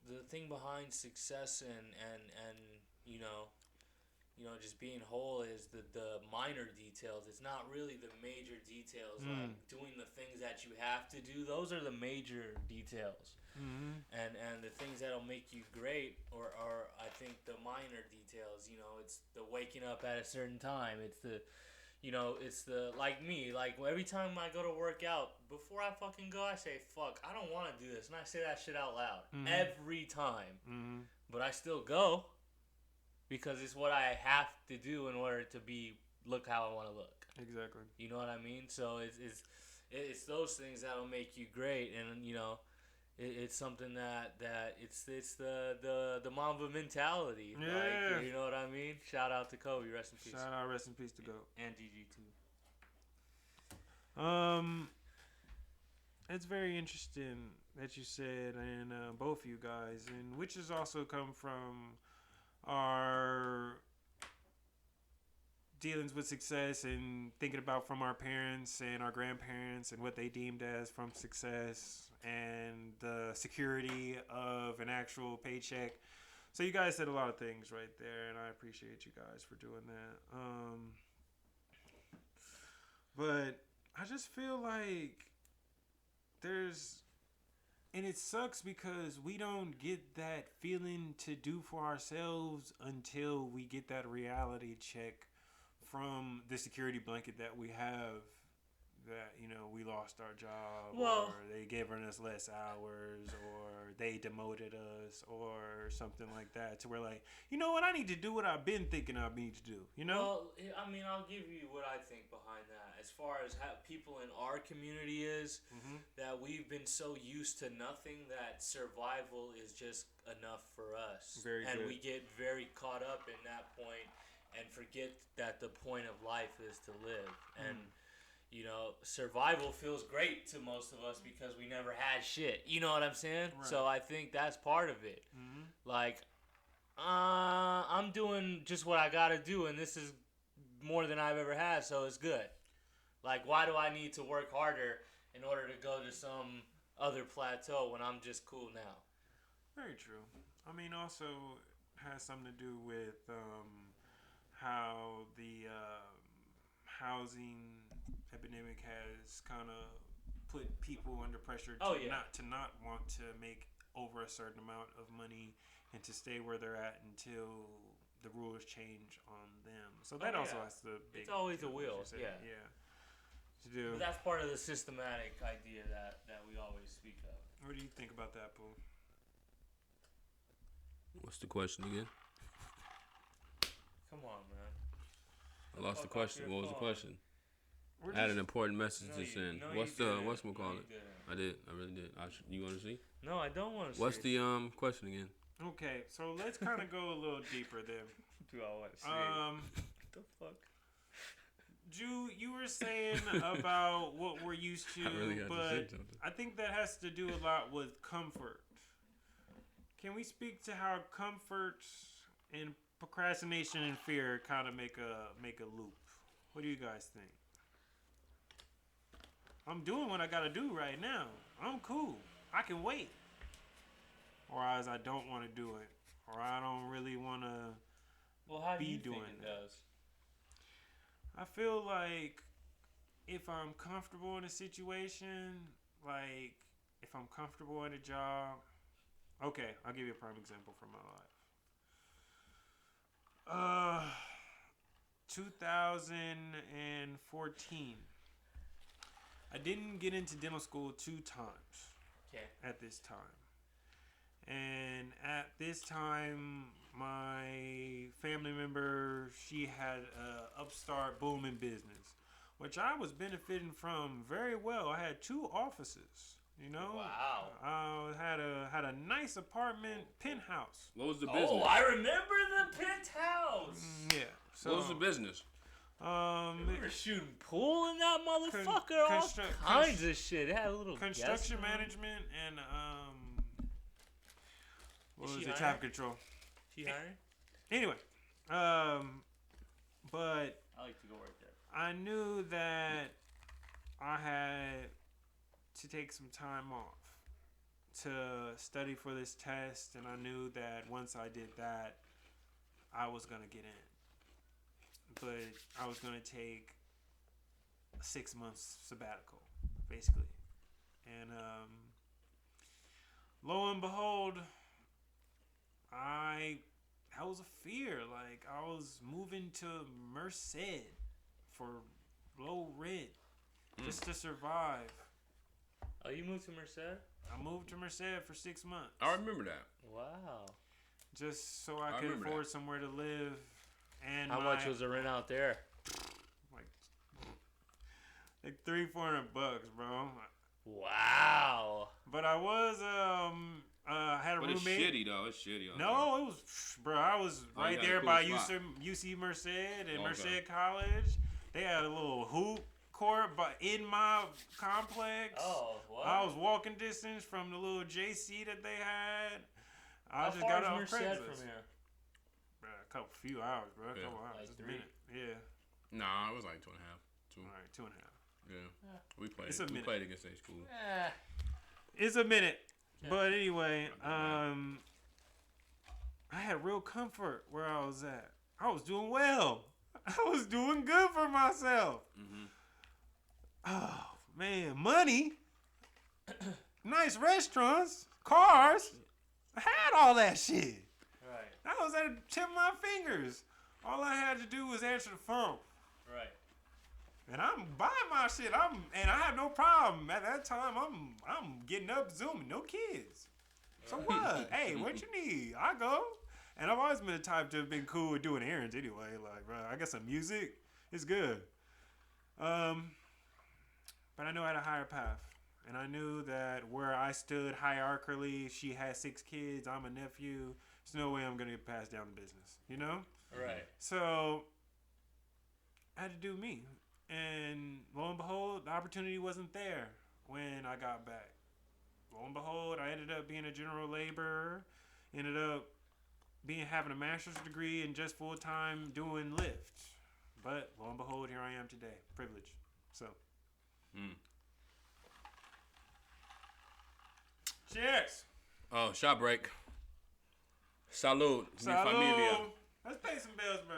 the thing behind success and just being whole is the minor details. It's not really the major details like doing the things that you have to do. Those are the major details. And the things that'll make you great are I think the minor details. It's the waking up at a certain time. It's the like me, like every time I go to work out, before I fucking go, I say, fuck, I don't want to do this. And I say that shit out loud every time. But I still go because it's what I have to do in order to look how I want to look. Exactly. You know what I mean? So it's those things that'll make you great. And, it's something that it's the Mamba mentality. Yeah. Like, you know what I mean? Shout out to Kobe. Rest in peace. Shout out, rest in peace to GOAT. And GG too. It's very interesting that you said, and both of you guys, and which has also come from our dealings with success and thinking about from our parents and our grandparents and what they deemed as from success and the security of an actual paycheck. So you guys said a lot of things right there, and I appreciate you guys for doing that. But I just feel like there's, and it sucks because we don't get that feeling to do for ourselves until we get that reality check from the security blanket that we have, that, you know, we lost our job, Well, or they gave us less hours, or they demoted us, or something like that, to where, like, you know what, I need to do what I've been thinking I need to do, you know? well, I mean, I'll give you what I think behind that. As far as how people in our community is, that we've been so used to nothing that survival is just enough for us. Very and good. we get very caught up in that point and forget that the point of life is to live. And you know, survival feels great to most of us because we never had shit. You know what I'm saying? Right. So I think that's part of it. Like, I'm doing just what I gotta do, and this is more than I've ever had, so it's good. Like, why do I need to work harder in order to go to some other plateau when I'm just cool now? Very true. I mean, also has something to do with how the housing epidemic has kind of put people under pressure to not want to make over a certain amount of money and to stay where they're at until the rules change on them. So that also has to be. It's always a will, yeah. To do. But that's part of the systematic idea that we always speak of. What do you think about that, Pooh? What's the question again? Come on, man. I lost the question. What was the question? We're I had just- an important message to send. What's the didn't. what's we call No, it? you didn't. I did. I really did. You want to see? No, I don't want to. What's the question again? Okay, so let's kind of go a little deeper then. Do I want to say? What the fuck? Ju, you were saying about what we're used to, I really had to say but something. I think that has to do a lot with comfort. Can we speak to how comfort and procrastination and fear kind of make a loop? What do you guys think? I'm doing what I gotta do right now. I'm cool. I can wait. Or as I don't want to do it, or I don't really want to. Well, how do be you doing think it that. does? I feel like if I'm comfortable in a situation, like if I'm comfortable in a job, okay, I'll give you a prime example from my life. 2014. I didn't get into dental school 2 times. Okay. At this time. And at this time, my family member, she had a upstart booming business, which I was benefiting from very well. I had 2 offices, you know. Wow. I had a nice apartment penthouse. What was the business? Oh, I remember the penthouse. Yeah. So What was the business? We were shooting pool in that motherfucker. All kinds of shit. It had a little construction guest room. management and what Is was she it? hiring? Traffic control. She hiring? Anyway, but I like to go work there. I knew that I had to take some time off to study for this test, and I knew that once I did that, I was gonna get in. But I was gonna take a 6 months sabbatical, basically, and lo and behold, that was a fear. Like, I was moving to Merced for low rent just to survive. Oh, you moved to Merced? I moved to Merced for 6 months. I remember that. Wow. Just so I could remember afford that. somewhere to live. And How much was the rent out there? like $300-400, bro. Wow. But I was had a But it's roommate. shitty though. It's shitty. out No, it was, bro. I was Oh, you right got a there cool by spot. UC Merced and Okay. Merced College. They had a little hoop court, but in my complex. Oh, what? I was walking distance from the little JC that they had. I How just far got is off Merced Craigslist. from here? Bro, a few hours, bro. A Yeah. couple hours. Like Just a 3? minute. Yeah. Nah, it was like 2.5. 2. All right, 2.5. Yeah. We played. It's a We minute. played against a school. It's a minute. Yeah. But anyway, bad. I had real comfort where I was at. I was doing well. I was doing good for myself. Mm-hmm. Oh, man. Money. Nice restaurants. Cars. I had all that shit. Right. I was at the tip of my fingers. All I had to do was answer the phone. Right. And I'm buying my shit. And I have no problem. At that time, I'm getting up Zooming. No kids. So what? Hey, what you need? I go. And I've always been the type to have been cool with doing errands anyway. Like, bro, I got some music. It's good. But I knew I had a higher path. And I knew that where I stood hierarchically, she had 6 kids, I'm a nephew. There's no way I'm going to get passed down the business, you know? Right. So I had to do me. And lo and behold, the opportunity wasn't there when I got back. Lo and behold, I ended up being a general laborer. Ended up having a master's degree and just full time doing Lyft. But lo and behold, here I am today. Privilege. So. Cheers. Oh, shot break. Salud, mi Salud. familia. Let's pay some bills, bro.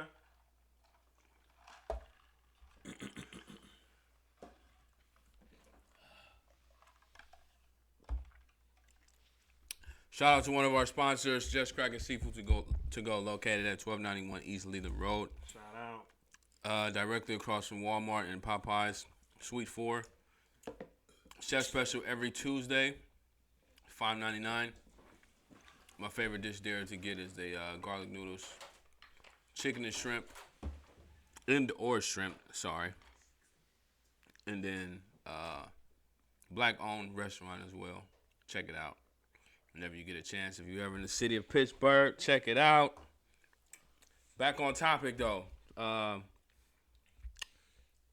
Shout out to one of our sponsors, Just Cracking Seafood to go, located at 1291 East Leland Road. Shout out. Directly across from Walmart and Popeyes, Suite 4. Chef special every Tuesday, $5.99. My favorite dish there to get is the garlic noodles, chicken and shrimp, sorry. And then black-owned restaurant as well. Check it out whenever you get a chance. If you're ever in the city of Pittsburgh, check it out. Back on topic though.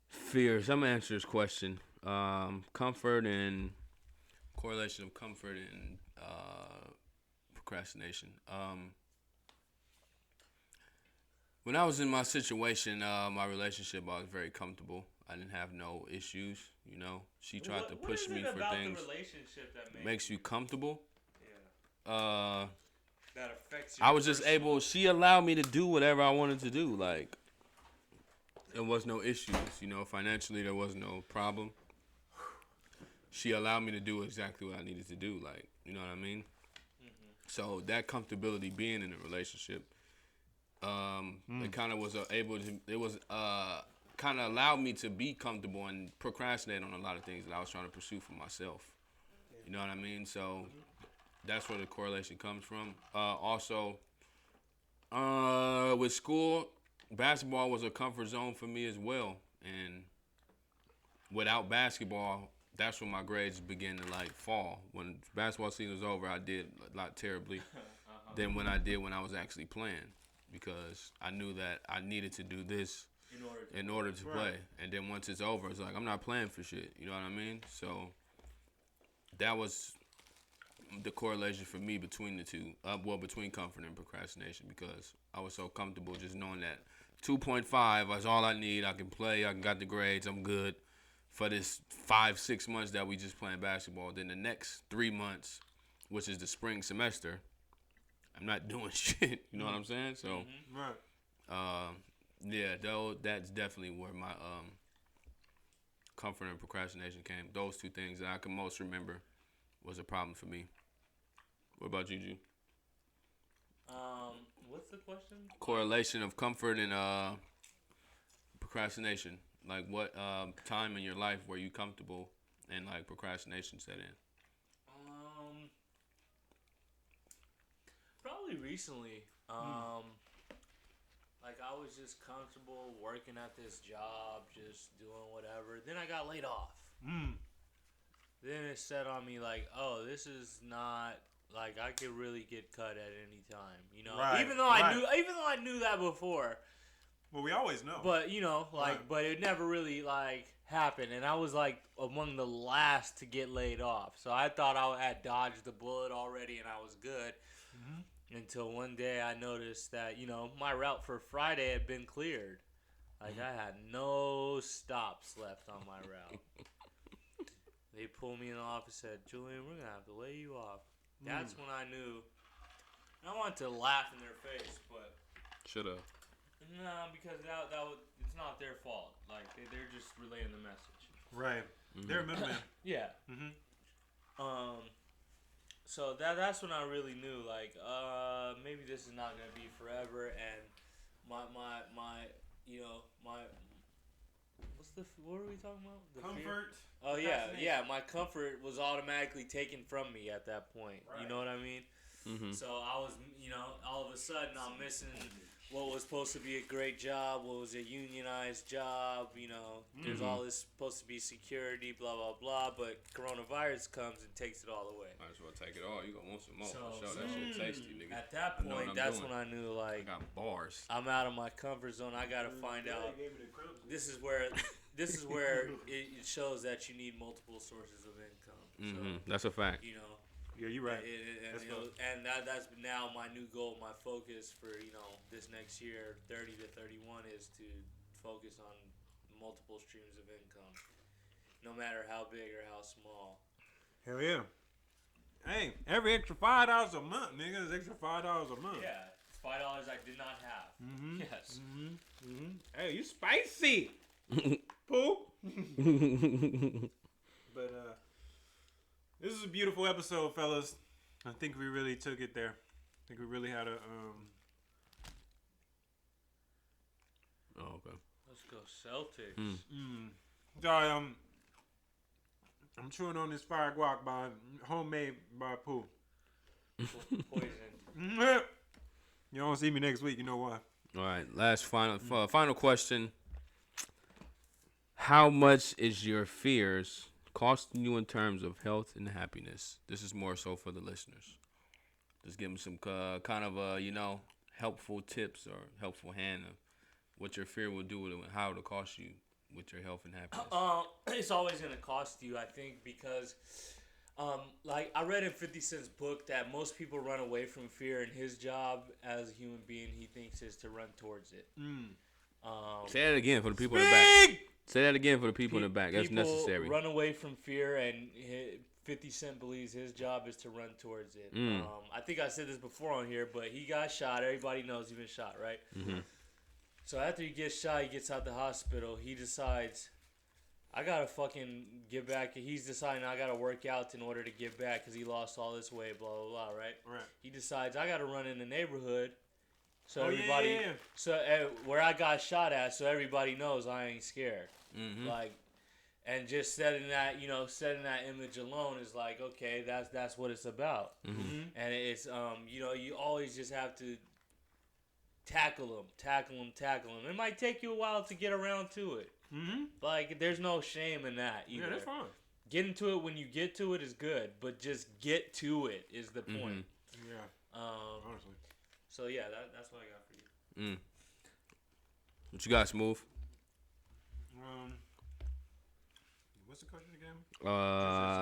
Fears. I'm gonna answer this question. Comfort and correlation of comfort and procrastination. When I was in my situation, my relationship, I was very comfortable. I didn't have no issues. You know, she tried to push me for things. The relationship that Makes you comfortable. Yeah. That affects you. I was just able. She allowed me to do whatever I wanted to do. Like, there was no issues. You know, financially there was no problem. She allowed me to do exactly what I needed to do. Like, you know what I mean? Mm-hmm. So that comfortability being in a relationship, it kind of was able to. It was kind of allowed me to be comfortable and procrastinate on a lot of things that I was trying to pursue for myself. You know what I mean? So that's where the correlation comes from. Also, with school, basketball was a comfort zone for me as well. And without basketball, that's when my grades began to like fall. When basketball season was over, I did a lot terribly than when I did when I was actually playing, because I knew that I needed to do this in order to play. And then once it's over, it's like I'm not playing for shit. You know what I mean? So that was the correlation for me between the two. Between comfort and procrastination, because I was so comfortable just knowing that 2.5 is all I need. I can play. I got the grades. I'm good for this 5-6 months that we just playing basketball. Then the next 3 months, which is the spring semester, I'm not doing shit. You know what I'm saying? So, yeah, though that's definitely where my comfort and procrastination came. Those two things that I can most remember was a problem for me. What about you, Ju? What's the question? Correlation of comfort and procrastination. Like, what time in your life were you comfortable and like procrastination set in? Probably recently. Like, I was just comfortable working at this job, just doing whatever. Then I got laid off. Then it set on me like, oh, this is not like I could really get cut at any time. You know, Right, even though I knew that before. Well, we always know. But you know, like, Right. but it never really like happened, and I was like among the last to get laid off. So I thought I had dodged the bullet already, and I was good. Until one day I noticed that my route for Friday had been cleared. Like I had no stops left on my route. They pulled me in the office and said, "Julian, we're gonna have to lay you off." That's when I knew. And I wanted to laugh in their face, but Should've. no, because that would, it's not their fault. Like they're just relaying the message. Right. They're a middleman. Yeah. So that's when I really knew, like, maybe this is not gonna be forever, and my what were we talking about? The fear? Comfort. Oh yeah, Procrastination. my comfort was automatically taken from me at that point. Right. You know what I mean? So I was, all of a sudden I'm missing what was supposed to be a great job, what was a unionized job, there's all this supposed to be security, blah, blah, blah, but coronavirus comes and takes it all away. Might as well take it all. You gonna want some more. So- For sure. That shit tasty, nigga. At that I know what point, I'm that's doing. when I knew, I like, got bars. I'm out of my comfort zone. I gotta find out. This is where it shows that you need multiple sources of income. So, That's a fact. Yeah, you're right. And that's now my new goal, my focus for this next year, 30 to 31, is to focus on multiple streams of income, no matter how big or how small. Hell yeah. Hey, every extra $5 a month, nigga, is extra $5 a month. Yeah, it's $5 I did not have. Yes. Hey, you spicy. Poop. But this is a beautiful episode, fellas. I think we really took it there. I think we really had a Oh, okay. Let's go Celtics. Sorry, I'm chewing on this fire guac homemade by Pooh. Poison. You don't see me next week, you know why. All right. Last final question. How much is your fears costing you in terms of health and happiness? This is more so for the listeners. Just give them some kind of helpful tips or helpful hand of what your fear will do and how it'll cost you with your health and happiness. It's always gonna cost you, I think, because like I read in 50 Cent's book that most people run away from fear, and his job as a human being, he thinks, is to run towards it. Say that again for the people in the back. Say that again for the people in the back. That's People necessary. run away from fear, and 50 Cent believes his job is to run towards it. I think I said this before on here, but he got shot. Everybody knows he's been shot, right? So after he gets shot, he gets out the hospital. He decides, I gotta fucking get back. He's deciding I gotta work out in order to get back because he lost all this weight, blah, blah, blah, right? Right. He decides I gotta run in the neighborhood so Oh, everybody, yeah. so where I got shot at, so everybody knows I ain't scared. Like, and just setting that image alone is like, okay, that's what it's about. And it's you always just have to tackle them. It might take you a while to get around to it. Like, there's no shame in that either. Yeah, that's fine. Getting to it when you get to it is good, but just get to it is the point. Yeah, honestly. So yeah, that's what I got for you. What you got, Smooth? What's the question again?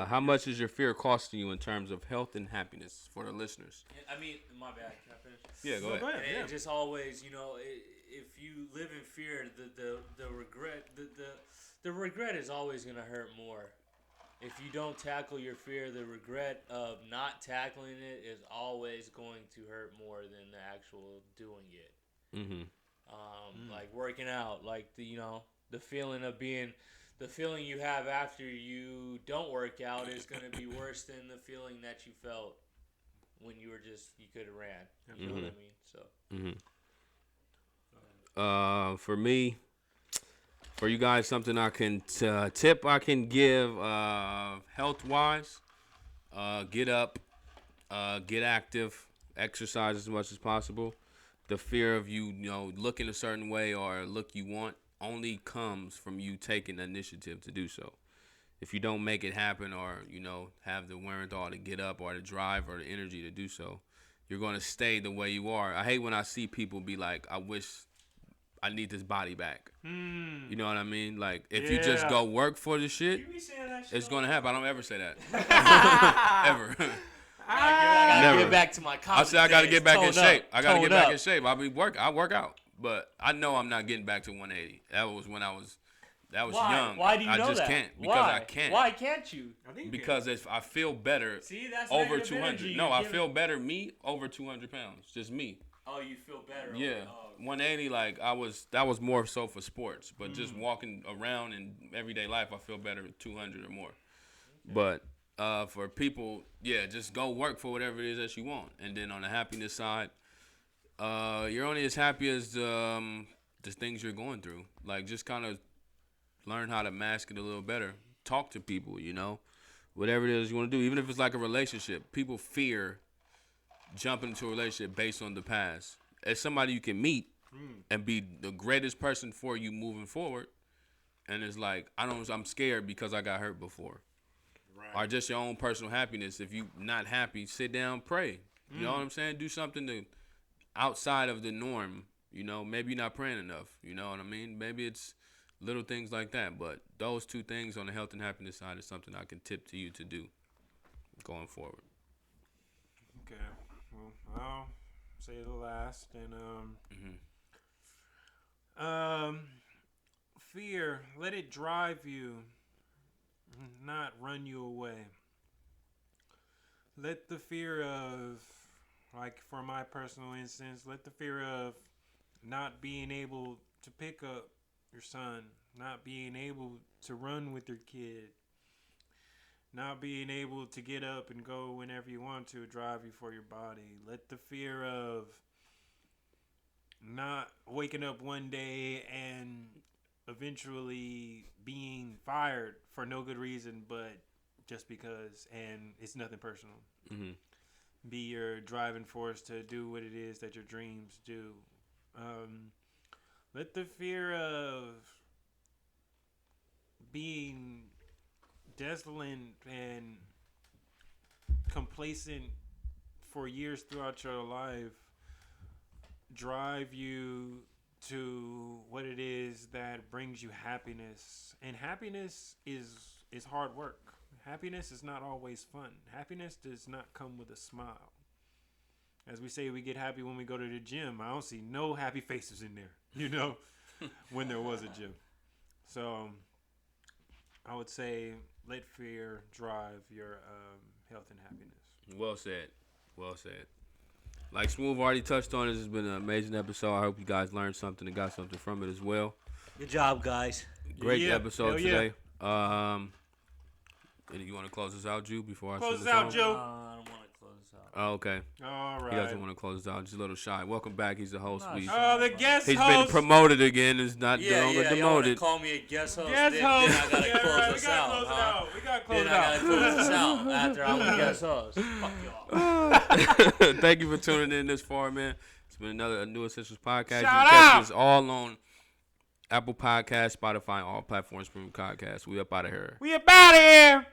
How much is your fear costing you in terms of health and happiness for the listeners? I mean, my bad. Can I finish? Yeah, go ahead. And it just always, if you live in fear, the regret is always gonna hurt more. If you don't tackle your fear, the regret of not tackling it is always going to hurt more than the actual doing it. Like working out, like the feeling of being. The feeling you have after you don't work out is going to be worse than the feeling that you felt when you could have ran. You know what I mean? So. For me, for you guys, something I can tip I can give health wise. Get up, get active, exercise as much as possible. The fear of you looking a certain way or look you want only comes from you taking the initiative to do so. If you don't make it happen or, have the wherewithal to get up or the drive or the energy to do so, you're going to stay the way you are. I hate when I see people be like, I wish I need this body back. Mm. You know what I mean? Like, if you just go work for the shit, You be saying that shit it's going to happen. I don't ever say that. Ever. I gotta Never. get back to my I confidence. say I got to get back in Tone shape. up. I got to Tone get back up. in shape. I work out. But I know I'm not getting back to 180. That was when I was Why? young. Why do you I know just that? can't. Because Why? I can't. Why can't you? I think Because if I feel better See, that's over negative 200. energy. No, You're I giving- feel better me over 200 pounds. Just me. Oh, you feel better. Yeah, Oh, 180. Like that was more so for sports, but just walking around in everyday life, I feel better at 200 or more. But for people, yeah, just go work for whatever it is that you want, and then on the happiness side, you're only as happy as the things you're going through. Like, just kind of learn how to mask it a little better. Talk to people, whatever it is you want to do, even if it's like a relationship. People fear jumping into a relationship based on the past. As somebody you can meet and be the greatest person for you moving forward, and it's like, I'm scared because I got hurt before. Right. Or just your own personal happiness. If you not happy, sit down, pray. You know what I'm saying? Do something outside of the norm. Maybe you're not praying enough. You know what I mean? Maybe it's little things like that. But those two things on the health and happiness side is something I can tip to you to do going forward. Okay. Well, I'll say the last, and fear, let it drive you, not run you away. Let the fear of, like for my personal instance, let the fear of not being able to pick up your son, not being able to run with your kid, not being able to get up and go whenever you want to drive you for your body. Let the fear of not waking up one day and eventually being fired for no good reason, but just because, and it's nothing personal. Mm-hmm. Be your driving force to do what it is that your dreams do. Let the fear of being desolate and complacent for years throughout your life drive you to what it is that brings you happiness. And happiness is hard work. Happiness is not always fun. Happiness does not come with a smile. As we say, we get happy when we go to the gym. I don't see no happy faces in there, when there was a gym. So I would say let fear drive your health and happiness. Well said. Well said. Like Smooth already touched on, this has been an amazing episode. I hope you guys learned something and got something from it as well. Good job, guys. Great episode today. Yeah. You want to close us out, Jew, before I Close send us out, home? Joe. I don't want to close this out. Oh, okay. All right. He doesn't want to close us out. Just a little shy. Welcome back. He's the host. Nice. The guest He's host. been promoted again. Is not Yeah, no longer y'all want to demoted. call me a guest host? Guest then host. I gotta close right. this out. Huh? We gotta close Then it I out. gotta close this out after I'm a guest host. Fuck y'all. Thank you for tuning in this far, man. It's been a New Essentials podcast. You Shout can catch out. us all on Apple Podcasts, Spotify, all platforms from podcast. We up out of here. We up out of here.